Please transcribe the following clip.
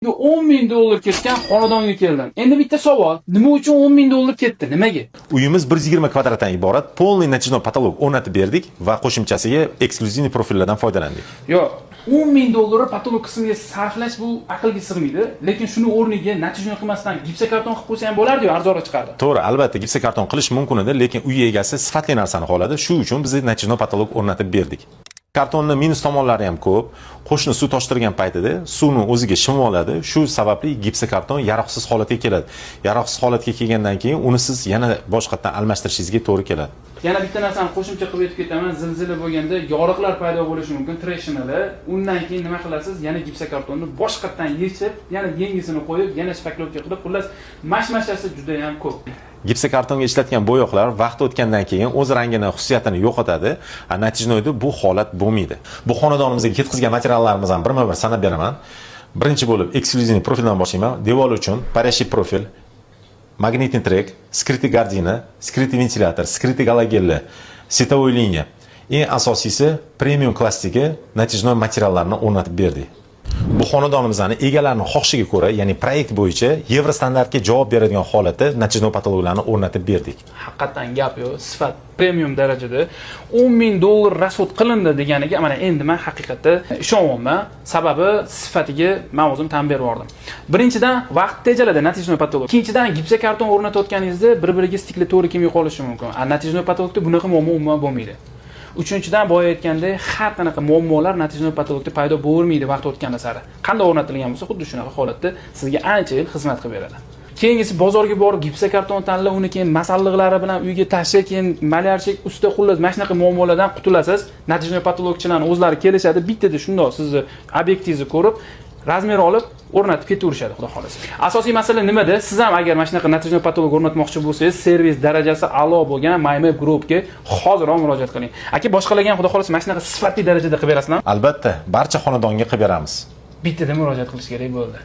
$10 ming ketgan xonadonga keldim. Endi bitta savol, nima uchun $10 ming ketdi? Nimaga? Uyimiz 120 kvadratdan iborat, полный ночной потолок o'rnatib berdik va qo'shimchasiga eksklyuziv profillardan foydalandik. Yo'q, $10 ming patolog qismiga sarflash bu aqlga sig'maydi, lekin shuni o'rniga natijani qilmasdan gipsokarton qilib qo'ysa ham bo'lardi-yu, arzonroq chiqadi. To'g'ri, albatta gipsokarton qilish mumkin edi, lekin uy egasi sifatli narsani xohladi. Shu uchun biz natijani patolog o'rnatib berdik. Kartonning minus tomonlari ham ko'p. Qo'shni suv toshtirgan paytida suvni o'ziga shim oladi. Shu sababli gipsokarton yaroqsiz holatga keladi. Yaroqsiz holatga kelgandan keyin uni siz yana boshqatdan almashtirishingizga to'g'ri keladi. Yana bitta narsani qo'shimcha qilib aytib ketaman. Zilzila bo'lganda yoriqlar paydo bo'lishi mumkin, treshinalar. Undan keyin nima qilasiz? Yana gipsokartonni boshqatdan yechib, yana yangisini qo'yib, yana shpaklovka qilib, xullas mashmashasi juda ham ko'p. Gipsokartonga ishlatgan bo'yoqlar vaqt o'tgandan keyin o'z rangini, xususiyatini yo'qotadi. Natijada bu holat bo'lmaydi. Bu xonadonimizga ketkizgan materiallarimizni ham birma-bir sanab beraman. Birinchi bo'lib eksklyuziv profildan boshlayman. Devor uchun parashit profil, magnitный trek, skrytый gardina, skrytый ventilyator, skrytый galogenli, setovoy liniya. Eng asosiysi premium klassdagi natijali materiallarni o'rnatib berdik. Bu xonadonimizning egalarining xohishiga ko'ra, ya'ni proyekt bo'yicha Yevro standartga javob beradigan holatda natijali patologlarni o'rnatib berdik. Haqiqatan gap yo'q, sifat premium darajada $10 ming rasxod qilindi deganiga mana endi men haqiqatda ishonyapman. Sababi sifatiga men o'zim tan berib yordim. Birinchidan vaqt tejaladi natijali patolog. Ikkinchidan gipsokarton o'rnatayotganingizda bir-biriga stikli to'g'ri kelmay qolishi mumkin. Natijali patologda bunaqa muammo bo'lmaydi. Uchinchidan boya aytgandek, har qanaqa muammolar natijali patologda paydo bo'lmaydi vaqt o'tganda sari. Qanday o'rnatilgan bo'lsa, xuddi shunaqa holatda sizga ancha yil xizmat qilib beradi. Keyingisi bozorga borib gipsokarton tanlab, uni keyin masalliqlari bilan uyga tashlab, keyin malyarchik usta xullas mana shunaqa muammolardan qutulasiz. Natijali patologchilarning o'zlari kelishadi, bittada shundoq sizni obyektingizni ko'rib, razmer olib o'rnatib ketaverishadi, xudo xolasa. Asosiy masala nimada? Siz ham agar mana shunaqa natijali patolog o'rnatmoqchi bo'lsangiz, servis darajasi a'lo bo'lgan MyMap Groupga hozirroq murojaat qiling. Aka, boshqalarga ham xudo xolasa mana shunaqa sifatli darajada qilib berasizmi? Albatta, barcha xonadonga qilib beramiz. Bittada murojaat qilish kerak bo'ldi.